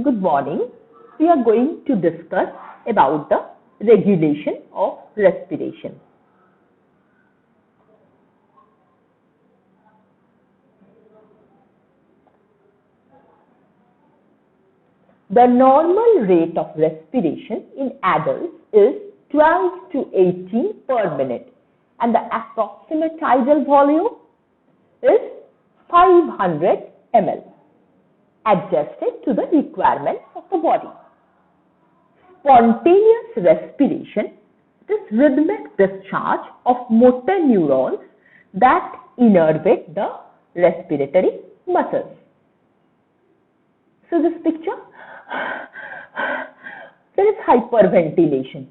Good morning. We are going to discuss about the regulation of respiration. The normal rate of respiration in adults is 12 to 18 per minute and the approximate tidal volume is 500 ml, adjusted to the requirements of the body. Spontaneous respiration is rhythmic discharge of motor neurons that innervate the respiratory muscles. So this picture, there is hyperventilation.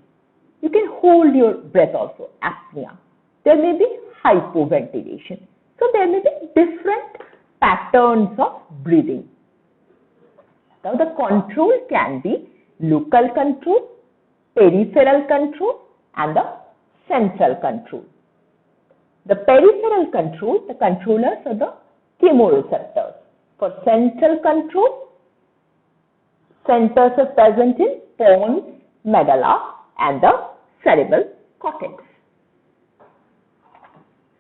You can hold your breath also, apnea. There may be hypoventilation. So there may be different patterns of breathing. Now the control can be local control, peripheral control and the central control. The peripheral control, the controllers are the chemoreceptors. For central control, centers are present in pons, medulla and the cerebral cortex.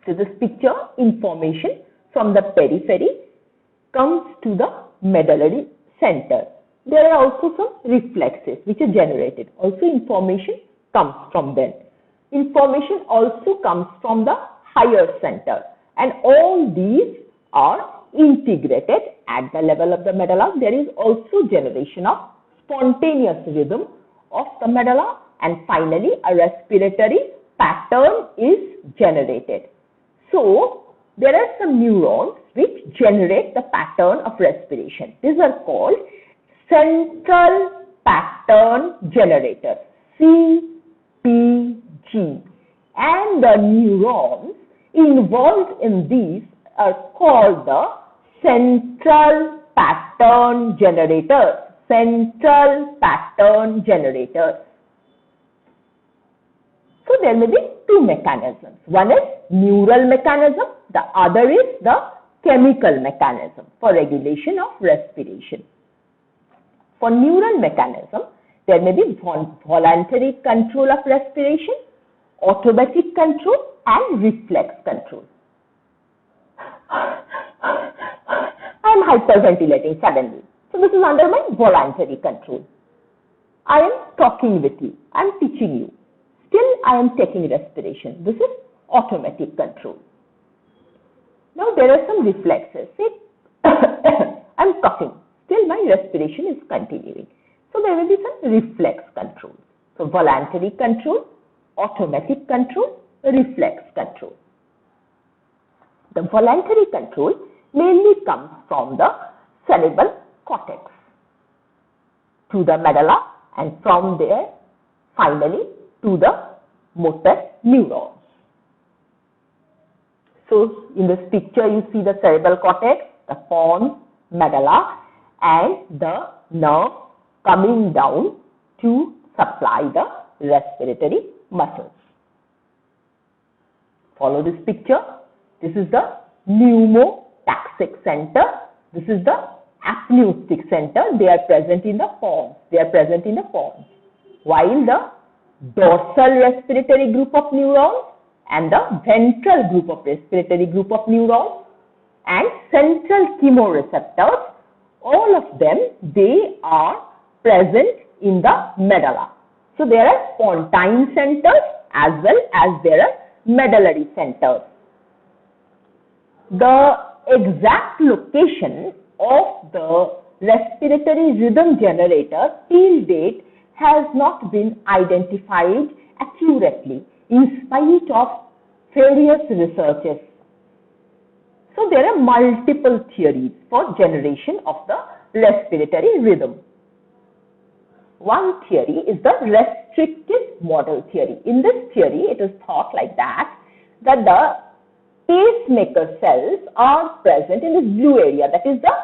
So this picture, information from the periphery comes to the medullary center. There are also some reflexes which are generated. Also information comes from them. Information also comes from the higher center, and all these are integrated at the level of the medulla. There is also generation of spontaneous rhythm of the medulla, and finally a respiratory pattern is generated. So there are some neurons which generate the pattern of respiration. These are called central pattern generators, CPG, and the neurons involved in these are called the central pattern generators. Central pattern generators. So there may be two mechanisms. One is neural mechanism, the other is the chemical mechanism for regulation of respiration. For neural mechanism, there may be voluntary control of respiration, automatic control and reflex control. I am hyperventilating suddenly. So this is under my voluntary control. I am talking with you. I am teaching you. Still I am taking respiration. This is automatic control. Now there are some reflexes. Say I am talking. Still my respiration is continuing. So there will be some reflex control. So voluntary control, automatic control, reflex control. The voluntary control mainly comes from the cerebral cortex to the medulla and from there finally to the motor neurons. So in this picture you see the cerebral cortex, the pons, medulla and the nerve coming down to supply the respiratory muscles. Follow this picture. This is the pneumotaxic center. This is the apneustic center. They are present in the pons. While the dorsal respiratory group of neurons and the ventral group of respiratory group of neurons and central chemoreceptors, all of them, they are present in the medulla. So there are pontine centers as well as there are medullary centers. The exact location of the respiratory rhythm generator till date has not been identified accurately in spite of various researches. So there are multiple theories for generation of the respiratory rhythm. One theory is the restrictive model theory. In this theory, it is thought like that the pacemaker cells are present in this blue area, that is the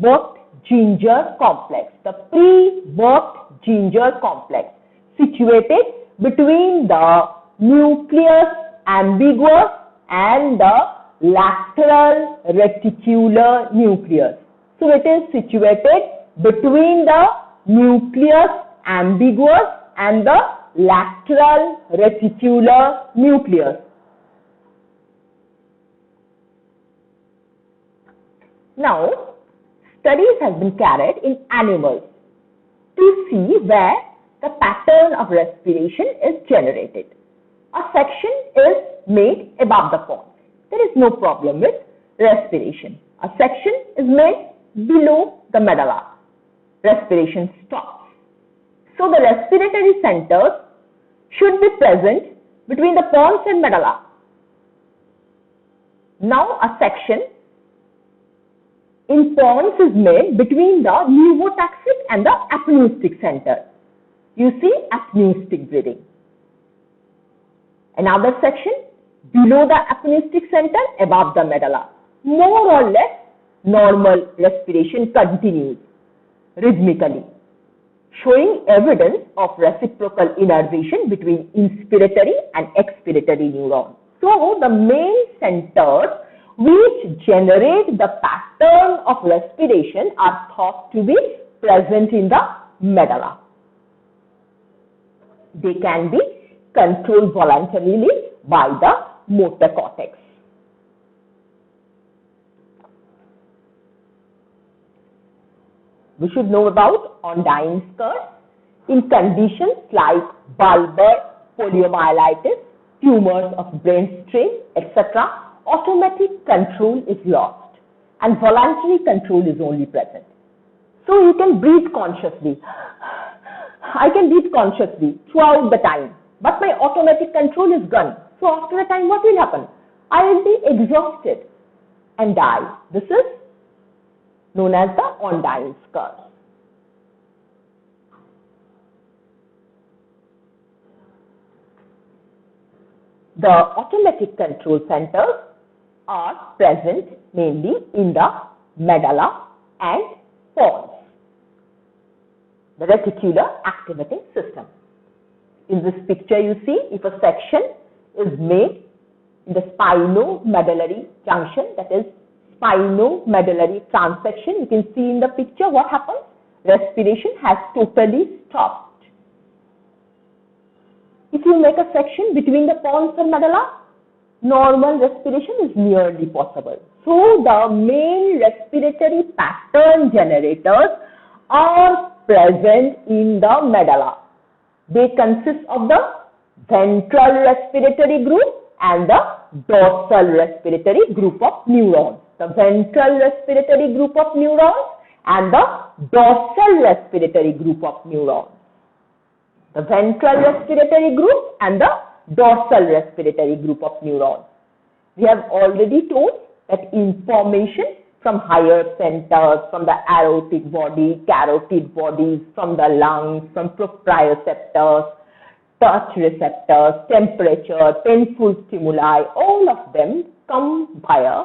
Purkinje complex. The Purkinje complex situated between the nucleus ambiguous and the lateral reticular nucleus. So it is situated between the nucleus ambiguous and the lateral reticular nucleus. Now, studies have been carried in animals to see where the pattern of respiration is generated. A section is made above the pons. There is no problem with respiration. A section is made below the medulla. Respiration stops. So the respiratory centers should be present between the pons and medulla. Now a section in pons is made between the pneumotaxic and the apneustic center. You see apneustic breathing. Another section below the apneustic center, above the medulla. More or less normal respiration continues rhythmically, showing evidence of reciprocal innervation between inspiratory and expiratory neurons. So the main centers which generate the pattern of respiration are thought to be present in the medulla. They can be controlled voluntarily by the motor cortex. We should know about Ondine's curve. In conditions like bulbar poliomyelitis, tumors of brainstem, etc., automatic control is lost and voluntary control is only present. So you can breathe consciously. I can breathe consciously throughout the time, but my automatic control is gone. So after a time, what will happen? I will be exhausted and die. This is known as the Ondine's curve. The automatic control centers are present mainly in the medulla and pons, the reticular activating system. In this picture you see, if a section is made in the spinomedullary junction, that is spinomedullary transection, you can see in the picture what happens. Respiration has totally stopped. If you make a section between the pons and medulla, normal respiration is nearly possible. So the main respiratory pattern generators are present in the medulla. They consist of the ventral respiratory group and the dorsal respiratory group of neurons. The ventral respiratory group of neurons and the dorsal respiratory group of neurons. The ventral respiratory group and the dorsal respiratory group of neurons. We have already told that information from higher centers, from the aortic body, carotid bodies, from the lungs, from proprioceptors, touch receptors, temperature, painful stimuli, all of them come via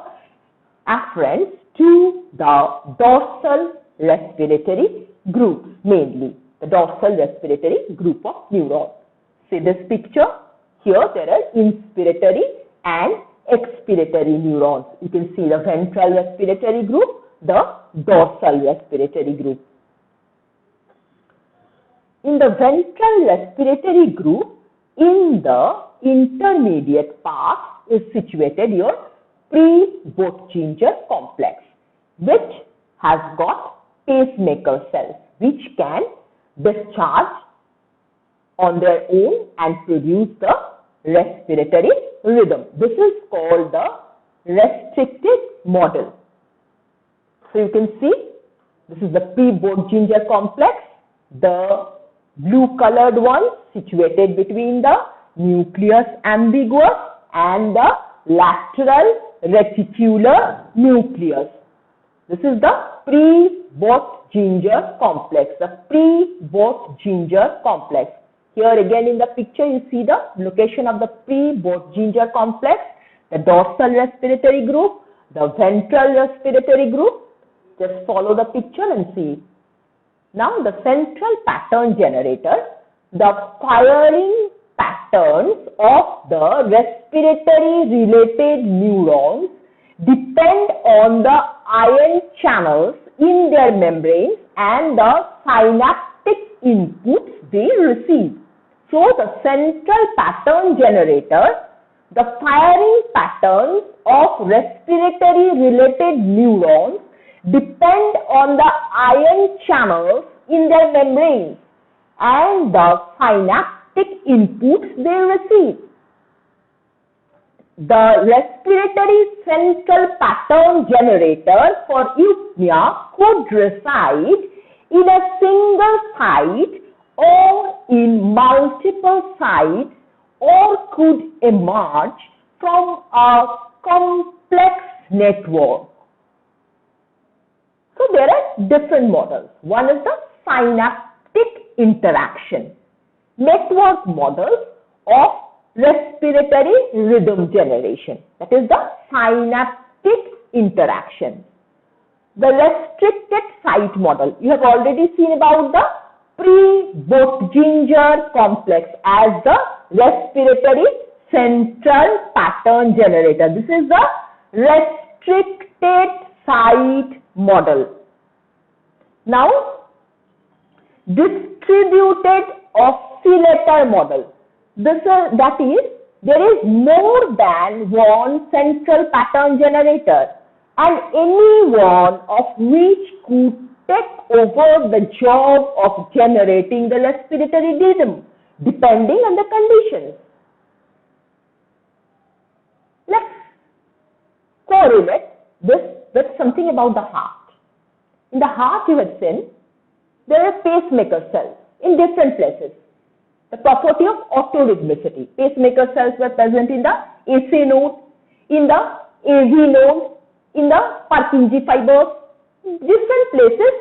afferents to the dorsal respiratory group, mainly the dorsal respiratory group of neurons. See this picture? Here there are inspiratory and expiratory neurons. You can see the ventral respiratory group, the dorsal respiratory group. In the ventral respiratory group, in the intermediate part is situated your pre-Böttchinger complex, which has got pacemaker cells which can discharge on their own and produce the respiratory rhythm. This is called the restricted model. So you can see this is the pre-Böttchinger complex, the blue colored one situated between the nucleus ambiguous and the lateral reticular nucleus. This is the pre-Böttchinger complex, the pre-Böttchinger complex. Here again in the picture you see the location of the pre-Böttchinger complex, the dorsal respiratory group, the ventral respiratory group. Just follow the picture and see. Now the central pattern generator, the firing patterns of the respiratory related neurons depend on the ion channels in their membranes and the synaptic inputs they receive. So the central pattern generator, the firing patterns of respiratory related neurons depend on the ion channels in their membranes and the synaptic inputs they receive. The respiratory central pattern generator for eupnea could reside in a single site or in multiple sites, or could emerge from a complex network. So there are different models. One is the synaptic interaction, network models of respiratory rhythm generation. That is the synaptic interaction. The restricted site model, you have already seen about the Prebottinger complex as the respiratory central pattern generator. This is the restricted site model. Now, distributed oscillator model. That is, there is more than one central pattern generator, and any one of which could take over the job of generating the respiratory rhythm depending on the conditions. Let's correlate this with something about the heart. In the heart, you have seen there are pacemaker cells in different places. The property of autorhythmicity. Pacemaker cells were present in the AC node, in the AV node, in the Purkinje fibers. Different places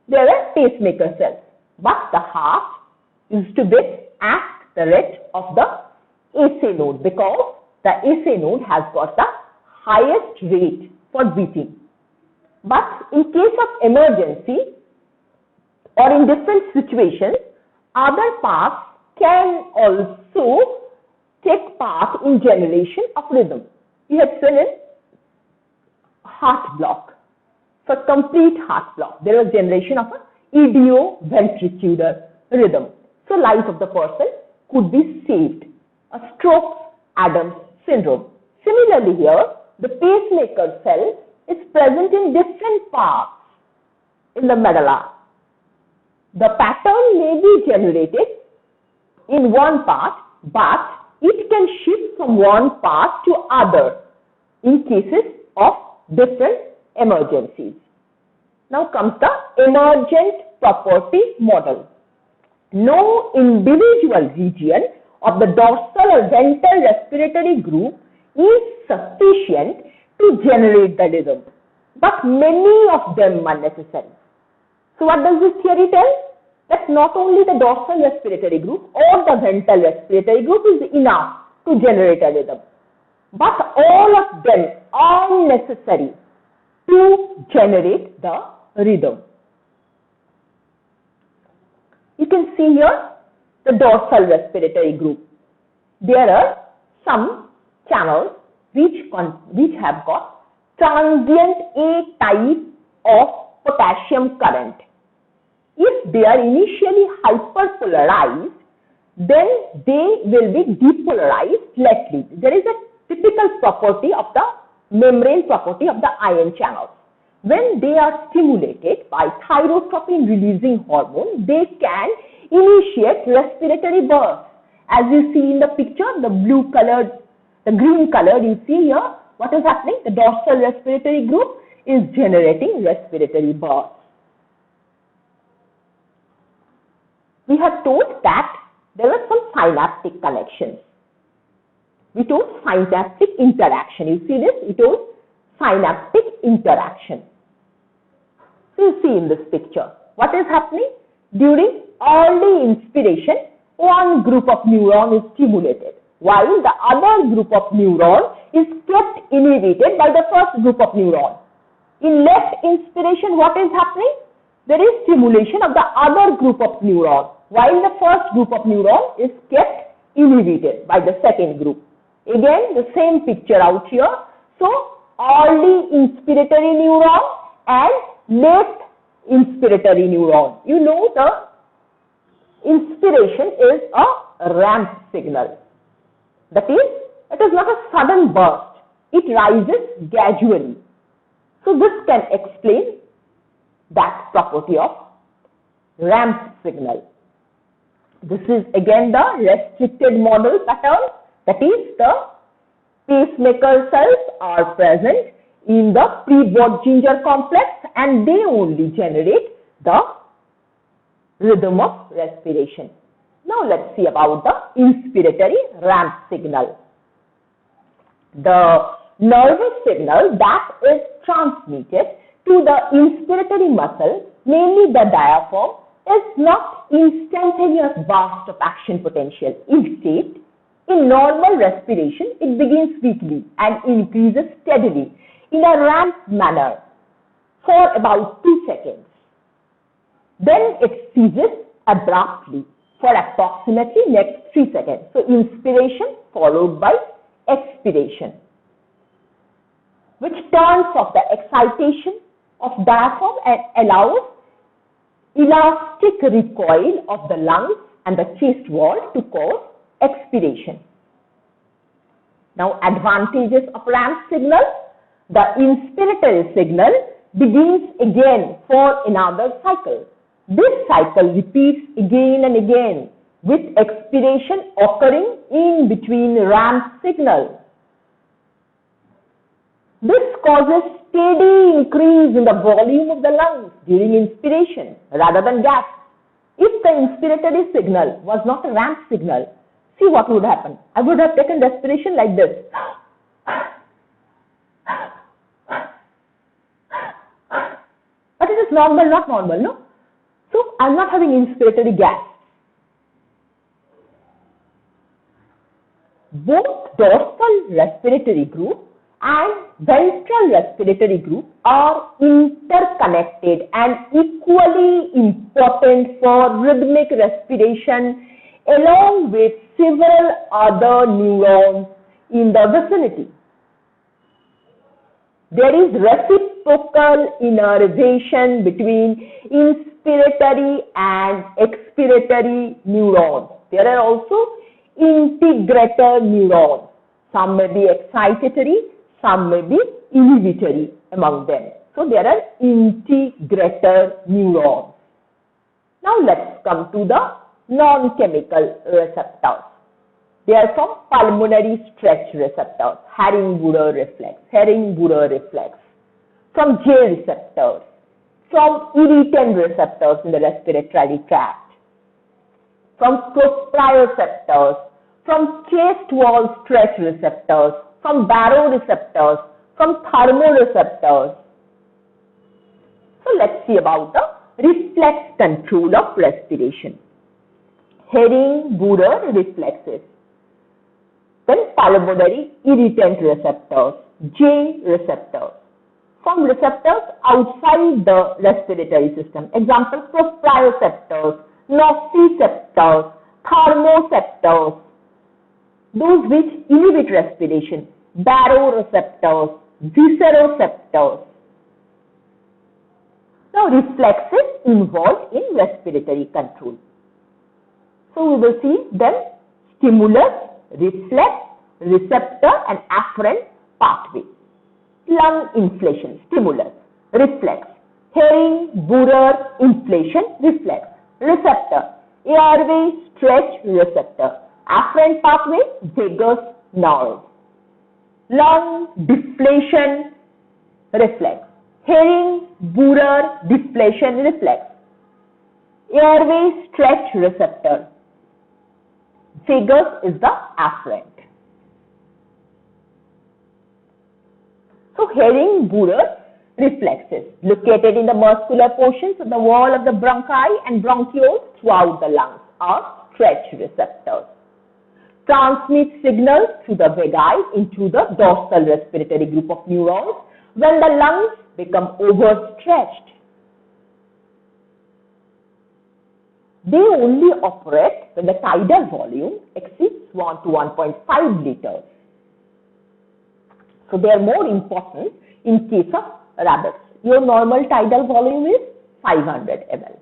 there are pacemaker cells. But the heart used to beat at the rate of the AC node because the AC node has got the highest rate for beating. But in case of emergency or in different situations, other parts can also take part in generation of rhythm. We have seen in heart block. For complete heart block, there is generation of an idioventricular rhythm. So life of the person could be saved. A Stroke-Adams syndrome. Similarly here, the pacemaker cell is present in different parts in the medulla. The pattern may be generated in one part, but it can shift from one part to other in cases of different emergencies. Now comes the emergent property model. No individual region of the dorsal or ventral respiratory group is sufficient to generate the rhythm, but many of them are necessary. So what does this theory tell? That not only the dorsal respiratory group or the ventral respiratory group is enough to generate a rhythm, but all of them are necessary to generate the rhythm. You can see here the dorsal respiratory group. There are some channels which have got transient A type of potassium current. If they are initially hyperpolarized, then they will be depolarized lately. There is a typical property of the membrane property of the ion channels. When they are stimulated by thyrotropin releasing hormone, they can initiate respiratory bursts. As you see in the picture, the blue colored, the green colored, you see here what is happening. The dorsal respiratory group is generating respiratory bursts. We have told that there are some synaptic connections. We told synaptic interaction. You see this? We told synaptic interaction. So you see in this picture, what is happening? During early inspiration, one group of neuron is stimulated, while the other group of neuron is kept inhibited by the first group of neuron. In late inspiration, what is happening? There is stimulation of the other group of neuron, while the first group of neuron is kept inhibited by the second group. Again, the same picture out here. So, early inspiratory neuron and late inspiratory neuron. You know the inspiration is a ramp signal. That is, it is not a sudden burst. It rises gradually. So this can explain that property of ramp signal. This is again the restricted model pattern. That is, the pacemaker cells are present in the pre-Bott-Ginger complex and they only generate the rhythm of respiration. Now let's see about the inspiratory ramp signal. The nervous signal that is transmitted to the inspiratory muscle, mainly the diaphragm, is not instantaneous burst of action potential. Instead, in normal respiration, it begins weakly and increases steadily in a ramp manner for about 2 seconds. Then it ceases abruptly for approximately next 3 seconds. So inspiration followed by expiration, which turns off the excitation of diaphragm and allows elastic recoil of the lungs and the chest wall to cause expiration. Now, advantages of ramp signal. The inspiratory signal begins again for another cycle. This cycle repeats again and again with expiration occurring in between ramp signals. This causes steady increase in the volume of the lungs during inspiration rather than gas. If the inspiratory signal was not a ramp signal, see what would happen. I would have taken respiration like this. But it is normal, not normal, no? So I am not having inspiratory gas. Both dorsal respiratory group and ventral respiratory group are interconnected and equally important for rhythmic respiration along with several other neurons in the vicinity. There is reciprocal innervation between inspiratory and expiratory neurons. There are also integrator neurons. Some may be excitatory, some may be inhibitory among them. So there are integrator neurons. Now let's come to the non-chemical receptors. They are from pulmonary stretch receptors, Haring-Burr reflex, from J receptors, from irritant receptors in the respiratory tract, from proprioceptors, from chest wall stretch receptors, from baroreceptors, from thermoreceptors. So let's see about the reflex control of respiration. Haring-Burr reflexes. Then pulmonary irritant receptors, J receptors. From receptors outside the respiratory system. Example, proprioceptors, nociceptors, thermoceptors. Those which inhibit respiration, baroreceptors, visceroceptors. Now, reflexes involved in respiratory control. So, we will see them: stimulus, reflex, receptor and afferent pathway. Lung inflation, stimulus, reflex. Haring-Burr inflation, reflex. Receptor, airway stretch receptor. Afferent pathway, vagus nerve. Lung deflation, reflex. Haring-Burr deflation, reflex. Airway stretch receptor. Vagus is the afferent. So, Haring-Burr reflexes located in the muscular portions of the wall of the bronchi and bronchioles throughout the lungs are stretch receptors. Transmit signals through the vagi into the dorsal respiratory group of neurons when the lungs become overstretched. They only operate when the tidal volume exceeds 1 to 1.5 liters. So they are more important in case of rabbits. your normal tidal volume is 500 ml.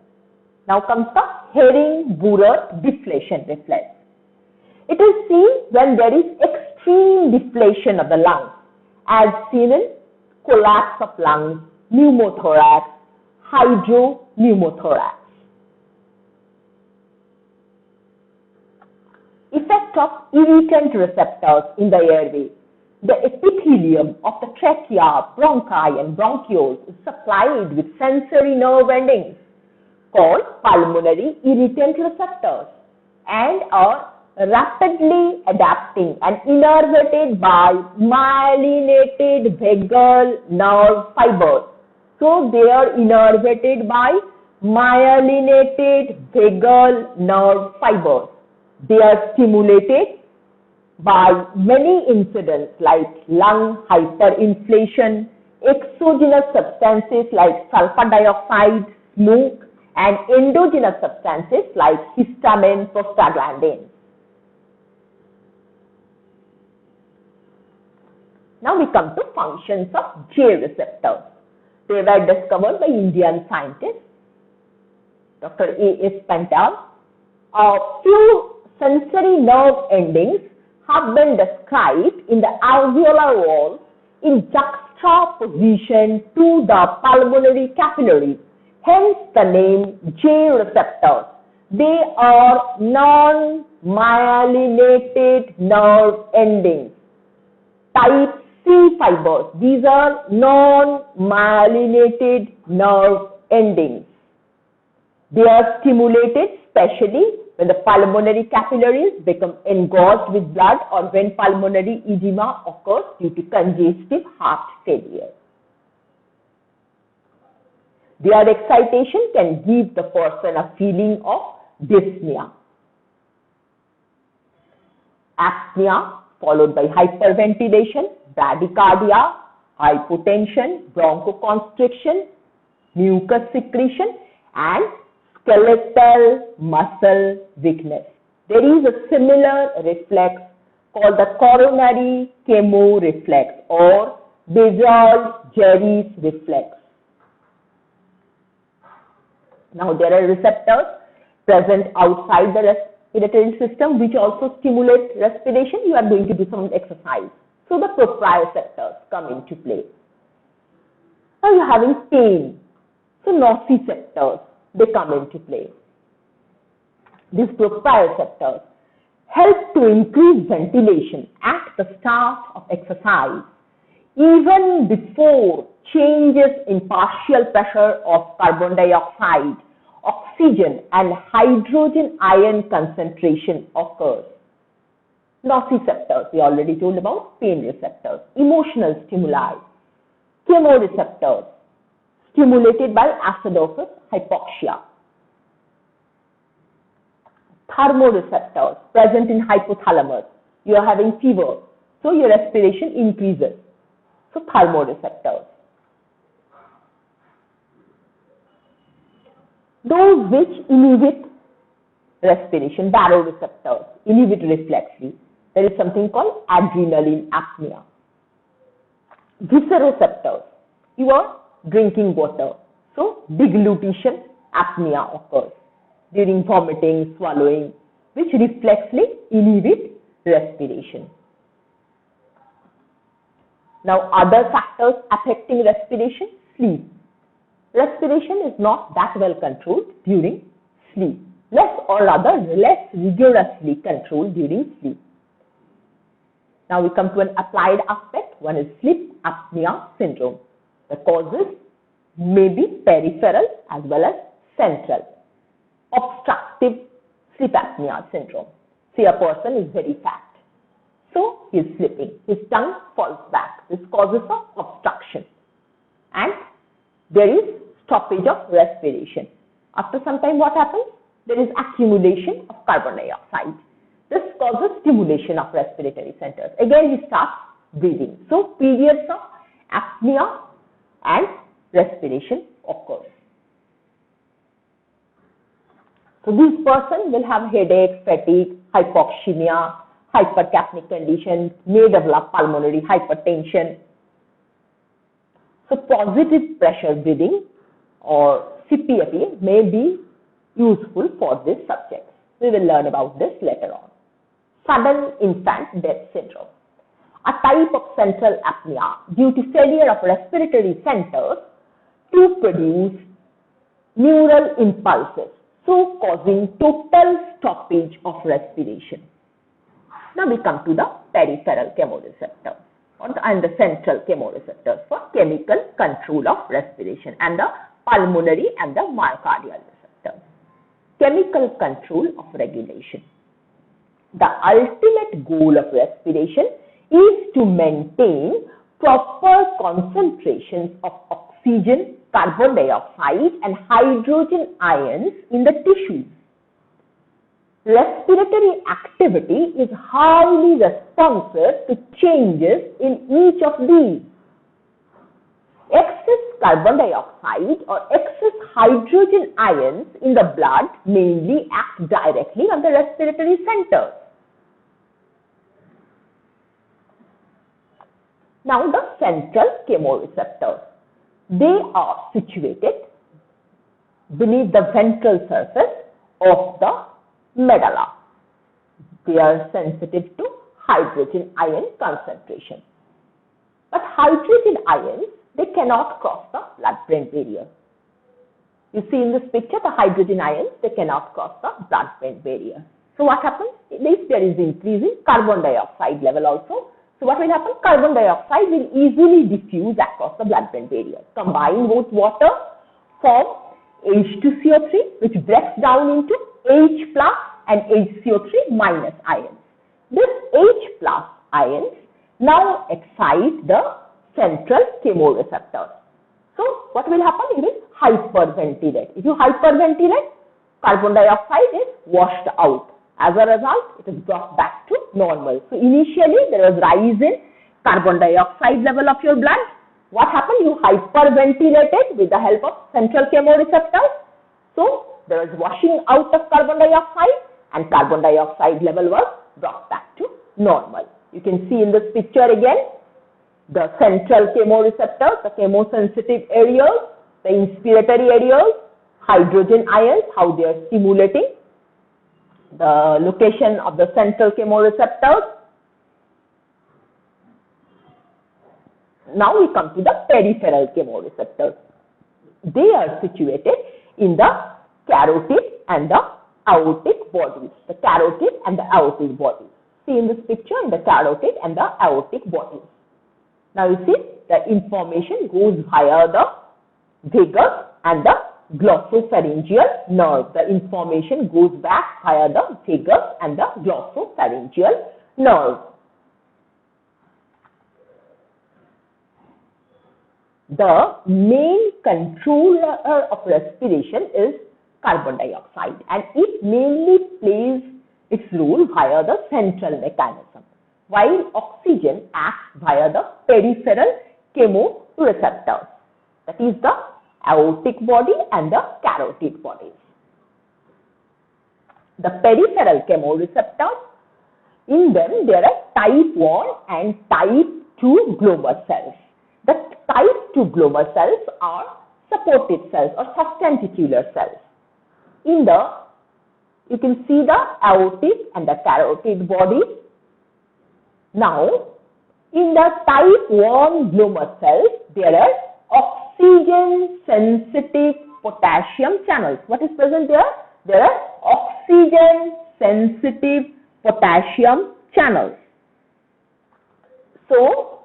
Now comes the Hering-Burger deflation reflex. It is seen when there is extreme deflation of the lungs, as seen in collapse of lungs, pneumothorax, hydropneumothorax. Effect of irritant receptors in the airway. The epithelium of the trachea, bronchi and bronchioles is supplied with sensory nerve endings called pulmonary irritant receptors and are rapidly adapting and innervated by myelinated vagal nerve fibers. So they are innervated by myelinated vagal nerve fibers. They are stimulated by many incidents like lung hyperinflation, exogenous substances like sulfur dioxide, smoke, and endogenous substances like histamine, prostaglandins. Now we come to functions of J receptors. They were discovered by Indian scientist Dr. A.S. Pental. A few sensory nerve endings have been described in the alveolar walls in juxtaposition to the pulmonary capillaries, hence the name J receptors. They are non-myelinated nerve endings. Type C fibers, these are non-myelinated nerve endings. They are stimulated especially when the pulmonary capillaries become engorged with blood or when pulmonary edema occurs due to congestive heart failure. Their excitation can give the person a feeling of dyspnea. Apnea followed by hyperventilation, bradycardia, hypotension, bronchoconstriction, mucus secretion, and skeletal muscle weakness. There is a similar reflex called the coronary chemoreflex or Basal-Gerry's reflex. Now there are receptors present outside the respiratory system which also stimulate respiration. You are going to do some exercise. So the proprioceptors come into play. Now you are having pain. So nociceptors, they come into play. These proprioceptors help to increase ventilation at the start of exercise, even before changes in partial pressure of carbon dioxide, oxygen and hydrogen ion concentration occurs. Nociceptors, we already told about pain receptors, emotional stimuli, chemoreceptors, stimulated by acidosis, hypoxia. Thermoreceptors present in hypothalamus. You are having fever, so your respiration increases. So thermoreceptors. Those which inhibit respiration, baroreceptors, inhibit reflexly. There is something called adrenaline apnea. Visceroceptors. You are drinking water, so deglutition apnea occurs during vomiting, swallowing, which reflexly inhibit respiration. Now, other factors affecting respiration, sleep. Respiration is not that well controlled during sleep, less rigorously controlled during sleep. Now we come to an applied aspect. One is sleep apnea syndrome. The causes may be peripheral as well as central. Obstructive sleep apnea syndrome. Say a person is very fat, so he is sleeping. His tongue falls back. This causes of obstruction, and there is stoppage of respiration. After some time, what happens? There is accumulation of carbon dioxide. This causes stimulation of respiratory centers. Again, he starts breathing. So periods of apnea and respiration occurs. So this person will have headache, fatigue, hypoxemia, hypercapnic condition, may develop pulmonary hypertension. So positive pressure breathing or CPAP may be useful for this subject. We will learn about this later on. Sudden infant death syndrome, a type of central apnea due to failure of respiratory centers to produce neural impulses, so causing total stoppage of respiration. Now we come to the peripheral chemoreceptors and the central chemoreceptors for chemical control of respiration, and the pulmonary and the myocardial receptors. Chemical control of regulation. The ultimate goal of respiration is to maintain proper concentrations of oxygen, carbon dioxide and hydrogen ions in the tissues. Respiratory activity is highly responsive to changes in each of these. Excess carbon dioxide or excess hydrogen ions in the blood mainly act directly on the respiratory centers. Now the central chemoreceptors. They are situated beneath the ventral surface of the medulla. They are sensitive to hydrogen ion concentration. But hydrogen ions, they cannot cross the blood-brain barrier. You see in this picture, the hydrogen ions, they cannot cross the blood-brain barrier. So what happens? If there is increasing carbon dioxide level also, so what will happen? Carbon dioxide will easily diffuse across the blood-brain barrier. Combine with water, form H2CO3, which breaks down into H plus and HCO3 minus ions. This H plus ions now excite the central chemoreceptors. So what will happen? You will hyperventilate. If you hyperventilate, carbon dioxide is washed out. As a result, it is brought back to normal. So initially there was rise in carbon dioxide level of your blood. What happened? You hyperventilated with the help of central chemoreceptors. So there was washing out of carbon dioxide and carbon dioxide level was brought back to normal. You can see in this picture again the central chemoreceptors, the chemosensitive areas, the inspiratory areas, hydrogen ions, how they are stimulating, the location of the central chemoreceptors. Now we come to the peripheral chemoreceptors. They are situated in the carotid and the aortic bodies. The carotid and the aortic bodies. See in this picture, in the carotid and the aortic bodies. Now you see the information goes via the vagus and the glossopharyngeal nerve. The information goes back via the vagus and the glossopharyngeal nerve. The main controller of respiration is carbon dioxide, and it mainly plays its role via the central mechanism, while oxygen acts via the peripheral chemoreceptors, that is the aortic body and the carotid bodies. The peripheral chemoreceptors, in them there are type 1 and type 2 glomer cells. The type 2 glomer cells are supportive cells or substanticular cells. In the, you can see the aortic and the carotid bodies. Now, in the type 1 glomer cells, there are oxygen-sensitive potassium channels. What is present there? There are oxygen-sensitive potassium channels. So,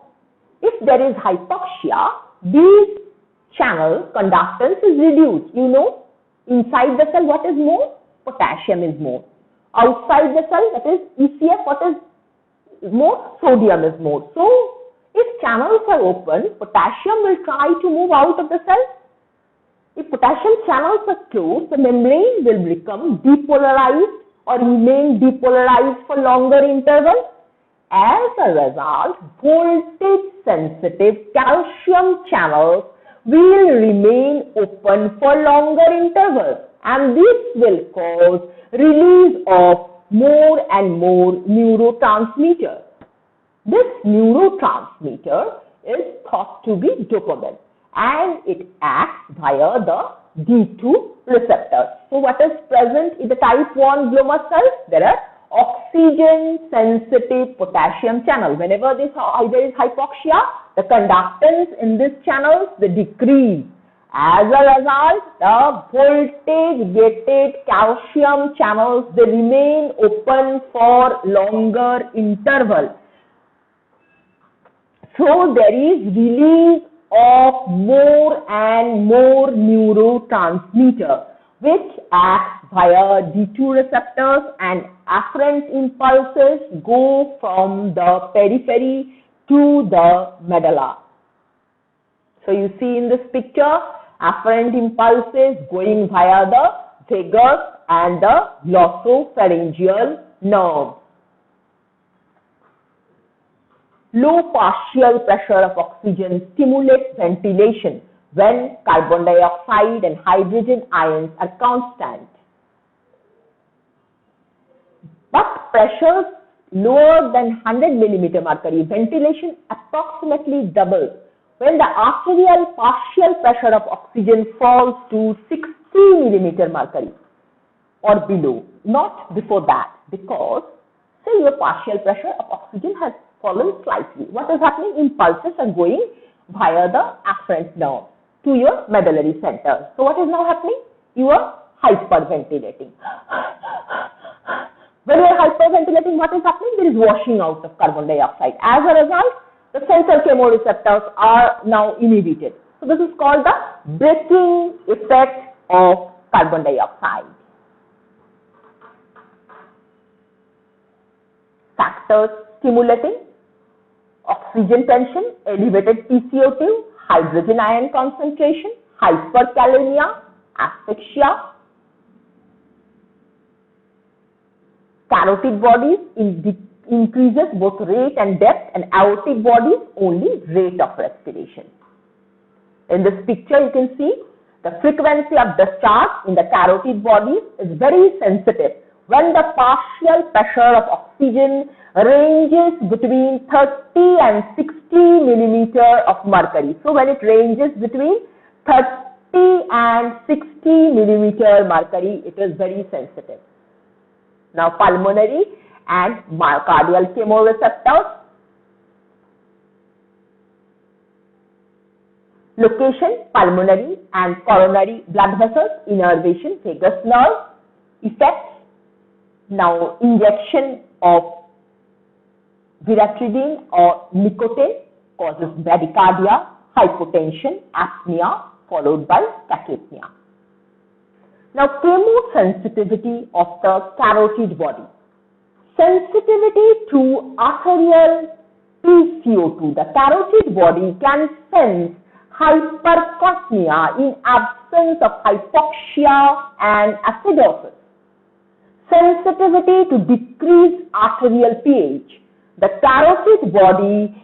if there is hypoxia, these channel conductance is reduced. You know, inside the cell, what is more? Potassium is more. Outside the cell, that is ECF, what is more? Sodium is more. So, if channels are open, potassium will try to move out of the cell. If potassium channels are closed, the membrane will become depolarized or remain depolarized for longer intervals. As a result, voltage-sensitive calcium channels will remain open for longer intervals, and this will cause release of more and more neurotransmitters. This neurotransmitter is thought to be dopamine, and it acts via the D2 receptors. So what is present in the type 1 gliomas cells? There are oxygen sensitive potassium channel. Whenever there is hypoxia, the conductance in these channels they decrease. As a result, the voltage gated calcium channels they remain open for longer interval. So there is release of more and more neurotransmitter which acts via D2 receptors, and afferent impulses go from the periphery to the medulla. So you see in this picture, afferent impulses going via the vagus and the glossopharyngeal nerve. Low partial pressure of oxygen stimulates ventilation when carbon dioxide and hydrogen ions are constant. But pressures lower than 100 mm mercury, ventilation approximately doubles when the arterial partial pressure of oxygen falls to 60 mm mercury or below, not before that, because say your partial pressure of oxygen has fallen slightly. What is happening? Impulses are going via the afferent nerve to your medullary center. So what is now happening? You are hyperventilating. When you are hyperventilating, what is happening? There is washing out of carbon dioxide. As a result, the central chemoreceptors are now inhibited. So this is called the breathing effect of carbon dioxide. Factors stimulating: oxygen tension, elevated PCO2, hydrogen ion concentration, hyperkalemia, asphyxia. Carotid bodies increases both rate and depth, and aortic bodies only rate of respiration. In this picture you can see the frequency of discharge in the carotid bodies is very sensitive when the partial pressure of oxygen ranges between 30 and 60 millimeter of mercury. So when it ranges between 30 and 60 millimeter mercury, it is very sensitive. Now pulmonary and myocardial chemoreceptors. Location: pulmonary and coronary blood vessels, innervation, vagus nerve. Effects: now injection of viratridine or nicotine causes bradycardia, hypotension, apnea, followed by tachypnea. Now chemosensitivity of the carotid body. Sensitivity to arterial PCO2. The carotid body can sense hypercapnia in absence of hypoxia and acidosis. Sensitivity to decreased arterial pH. The carotid body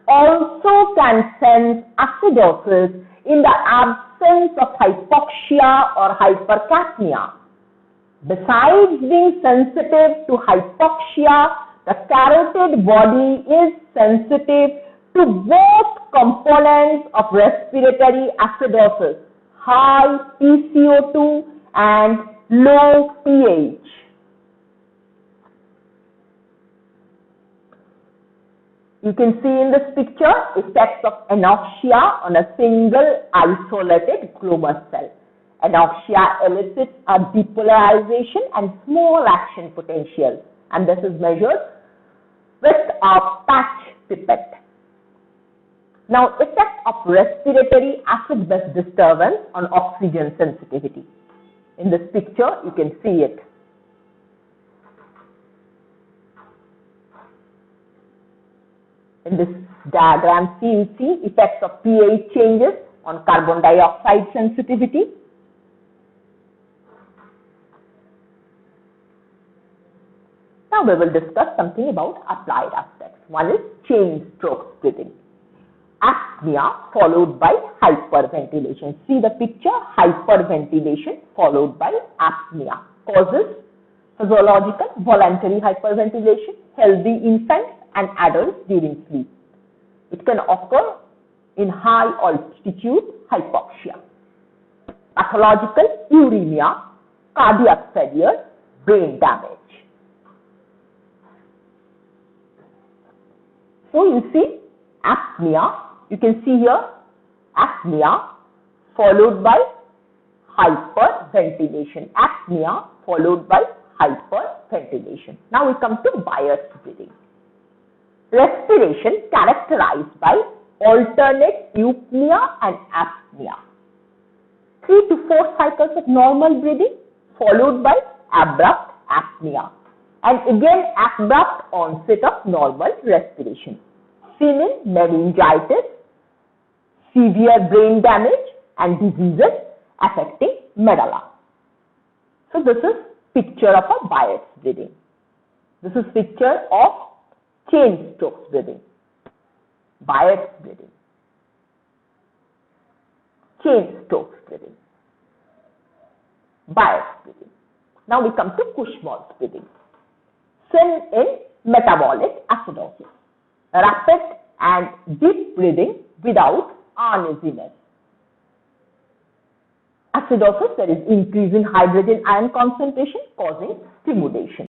also can sense acidosis in the absence of hypoxia or hypercapnia. Besides being sensitive to hypoxia, the carotid body is sensitive to both components of respiratory acidosis, high PCO2 and low pH. You can see in this picture effects of anoxia on a single isolated glomus cell. Anoxia elicits a depolarization and small action potential, and this is measured with a patch pipette. Now, effect of respiratory acid-base disturbance on oxygen sensitivity. In this picture, you can see it. In this diagram, you see effects of pH changes on carbon dioxide sensitivity. Now we will discuss something about applied aspects. One is chain stroke breathing. Apnea followed by hyperventilation. See the picture, hyperventilation followed by apnea. Causes: physiological, voluntary hyperventilation, healthy infants and adults during sleep. It can occur in high altitude, hypoxia. Pathological uremia, cardiac failure, brain damage. So you see apnea, you can see here apnea followed by hyperventilation. Apnea followed by hyperventilation. Now we come to Byers breathing. Respiration characterized by alternate eupnea and apnea. 3 to 4 cycles of normal breathing followed by abrupt apnea. And again abrupt onset of normal respiration. Seen in meningitis, severe brain damage and diseases affecting medulla. So this is picture of a Byers breathing. This is picture of Cheyne-Stokes breathing. Byers breathing. Cheyne-Stokes breathing. Byers breathing. Now we come to Kussmaul's breathing. Seen in metabolic acidosis. Rapid and deep breathing without uneasiness. Acidosis, there is increase in hydrogen ion concentration causing stimulation.